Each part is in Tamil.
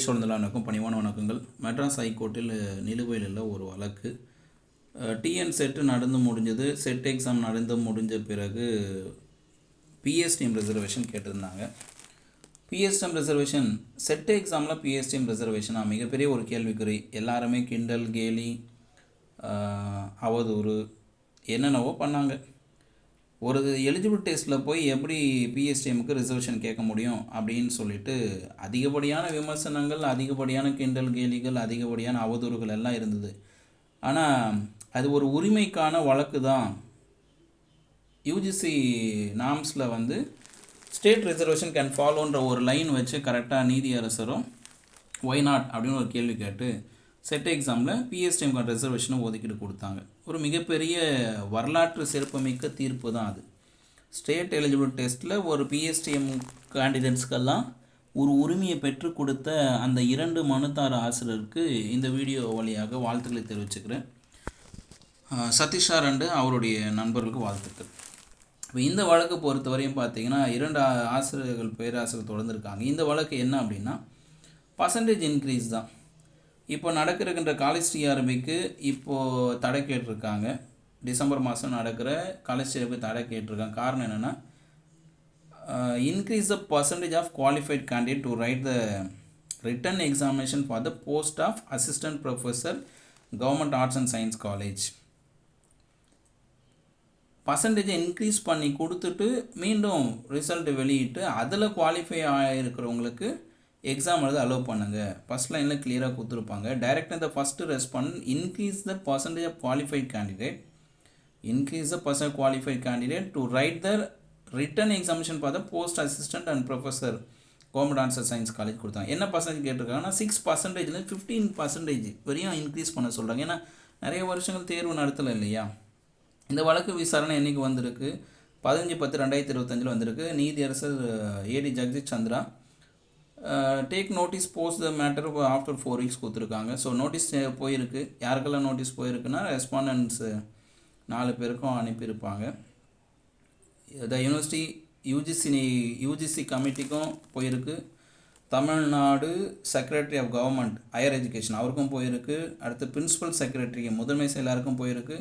சொல்லுதலானுக்கும் பணிவான வணக்கங்கள். மெட்ராஸ் ஹைகோர்ட்டில் நிலுவையில் உள்ள ஒரு வழக்கு. டிஎன் செட்டு நடந்து முடிஞ்சது. செட் எக்ஸாம் நடந்து முடிஞ்ச பிறகு பிஎஸ்டிஎம் ரிசர்வேஷன் கேட்டிருந்தாங்க. பிஎஸ்டிஎம் ரிசர்வேஷன் செட் எக்ஸாமில் பிஎஸ்டிஎம் ரிசர்வேஷனாக மிகப்பெரிய ஒரு கேள்விக்குறி. எல்லாருமே கிண்டல் கேலி அவதூறு என்னென்னவோ பண்ணாங்க. ஒரு எலிஜிபிள் டெஸ்ட்டில் போய் எப்படி பிஎஸ்டிஎம்க்கு ரிசர்வேஷன் கேட்க முடியும் அப்படின்னு சொல்லிட்டு அதிகப்படியான விமர்சனங்கள், அதிகப்படியான கிண்டல் கேலிகள், அதிகப்படியான அவதூறுகள் எல்லாம் இருந்தது. ஆனால் அது ஒரு உரிமைக்கான வழக்கு தான். யூஜிசி நாம்ஸில் ஸ்டேட் ரிசர்வேஷன் கேன் ஃபாலோன்ற ஒரு லைன் வச்சு கரெக்டாக நீதியரசரும் ஒய் நாட் அப்படின்னு ஒரு கேள்வி கேட்டு செட் எக்ஸாமில் பிஎஸ்டிஎம்கான ரிசர்வேஷனை ஒதுக்கீடு கொடுத்தாங்க. ஒரு மிகப்பெரிய வரலாற்று சிறப்புமிக்க தீர்ப்பு தான் அது. ஸ்டேட் எலிஜிபிள் டெஸ்ட்டில் ஒரு பிஎஸ்டிஎம் கேண்டிடேட்ஸ்க்கெல்லாம் ஒரு உரிமையை பெற்றுக் கொடுத்த அந்த 2 மனுதார ஆசிரியருக்கு இந்த வீடியோ வழியாக வாழ்த்துக்களை தெரிவிச்சுக்கிறேன். சதீஷ் அண்டு அவருடைய நண்பர்களுக்கு வாழ்த்துக்கள். இப்போ இந்த வழக்கு பொறுத்தவரையும் பார்த்தீங்கன்னா 2 ஆசிரியர்கள் பேராசிரியர் தொடர்ந்துருக்காங்க. இந்த வழக்கு என்ன அப்படின்னா பர்சன்டேஜ் இன்க்ரீஸ் தான். இப்போ நடக்கிற காலேஜ் டிஆர்பிக்கு இப்போது தடை கேட்டிருக்காங்க. டிசம்பர் மாதம் நடக்கிற காலேஜ் டிஆர்பி தடை கேட்டிருக்காங்க. காரணம் என்னென்னா increase the percentage of qualified candidate to write the written examination for the post of assistant professor government arts and science college. பர்சன்டேஜை இன்க்ரீஸ் பண்ணி கொடுத்துட்டு மீண்டும் ரிசல்ட் வெளியிட்டு அதில் குவாலிஃபை ஆகிருக்கிறவங்களுக்கு எக்ஸாம் எழுத அலோவ் பண்ணுங்கள். ஃபஸ்ட் லைனில் கிளியராக கொடுத்துருப்பாங்க. Direct the first respond increase the percentage of qualified candidate to write the written examination for the post assistant and professor government arts and science college கொடுத்தாங்க. என்ன பர்சன்டேஜ் கேட்டிருக்காங்கன்னா 6% 15% வரையும் இன்க்ரீஸ் பண்ண சொல்கிறாங்க. ஏன்னா நிறைய வருஷங்கள் தேர்வு நடத்தலை இல்லையா. இந்த வழக்கு விசாரணை என்றைக்கு வந்திருக்கு? 15/10/2025 வந்திருக்கு. நீதியரசர் AD Jagadish Chandra take notice post the matter after 4 weeks கொடுத்துருக்காங்க. ஸோ நோட்டீஸ் போயிருக்கு. யாருக்கெல்லாம் நோட்டீஸ் போயிருக்குன்னா ரெஸ்பாண்டன்ஸ் 4 பேருக்கும் அனுப்பியிருப்பாங்க. த யூஜிசி கமிட்டிக்கும் போயிருக்கு. Tamil Nadu secretary of government higher education அவருக்கும் போயிருக்கு. அடுத்து பிரின்சிபல் செக்ரட்டரி முதன்மை செயலாளருக்கும் போயிருக்கு.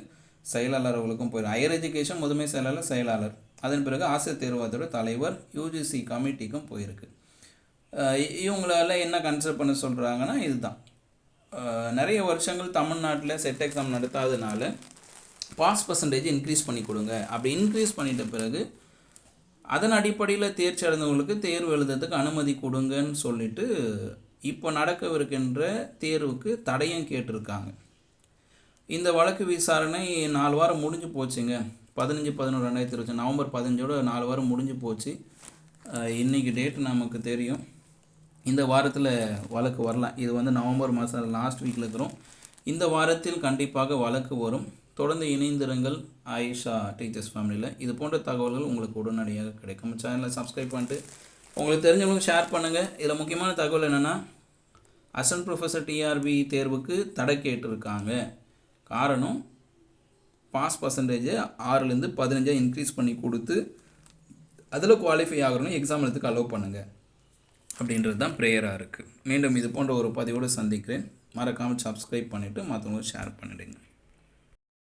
செயலாளர் அவர்களுக்கும் போயிருக்கு. ஹையர் எஜுகேஷன் முதன்மை செயலாளர். அதன் பிறகு ஆசிரியர் தேர்வாணையத்தோட தலைவர் யூஜிசி கமிட்டிக்கும் போயிருக்கு. இவங்களால என்ன கன்சிடர் பண்ண சொல்கிறாங்கன்னா இதுதான். நிறைய வருஷங்கள் தமிழ்நாட்டில் செட் எக்ஸாம் நடத்தாதனால பாஸ் பர்சன்டேஜ் இன்க்ரீஸ் பண்ணி கொடுங்க. அப்படி இன்க்ரீஸ் பண்ணிட்ட பிறகு அதன் அடிப்படையில் தேர்ச்சி அடைந்தவங்களுக்கு தேர்வு எழுதுறதுக்கு அனுமதி கொடுங்கன்னு சொல்லிட்டு இப்போ நடக்கவிருக்கின்ற தேர்வுக்கு தடையும் கேட்டிருக்காங்க. இந்த வழக்கு விசாரணை 4 வாரம் முடிஞ்சு போச்சுங்க. 15/11/2025 நவம்பர் 15 4 வாரம் முடிஞ்சு போச்சு. இன்றைக்கி டேட் நமக்கு தெரியும். இந்த வாரத்தில் வழக்கு வரலாம். இது நவம்பர் மாதம் லாஸ்ட் வீக்கில் இருக்கிறோம். இந்த வாரத்தில் கண்டிப்பாக வழக்கு வரும். தொடர்ந்து இணைந்திருங்கள் ஆயிஷா டீச்சர்ஸ் ஃபேமிலியில். இது போன்ற தகவல்கள் உங்களுக்கு உடனடியாக கிடைக்கும். சேனலை சப்ஸ்கிரைப் பண்ணிட்டு உங்களுக்கு தெரிஞ்சவங்களுக்கு ஷேர் பண்ணுங்கள். இதில் முக்கியமான தகவல் என்னென்னா அசிஸ்டன்ட் ப்ரொஃபஸர் டிஆர்பி தேர்வுக்கு தடை கேட்டிருக்காங்க. காரணம் பாஸ் பர்சன்டேஜை 6லேருந்து 15 இன்க்ரீஸ் பண்ணி கொடுத்து அதில் குவாலிஃபை ஆகணும் எக்ஸாம் எழுதுக்கு அலோவ் பண்ணுங்கள் அப்படின்றது தான் ப்ரேயராக இருக்குது. மீண்டும் இது போன்ற ஒரு பதிவோடு சந்திக்கிறேன். மறக்காமல் சப்ஸ்கிரைப் பண்ணிவிட்டு மற்றவங்களுக்கு ஷேர் பண்ணிவிடுங்க.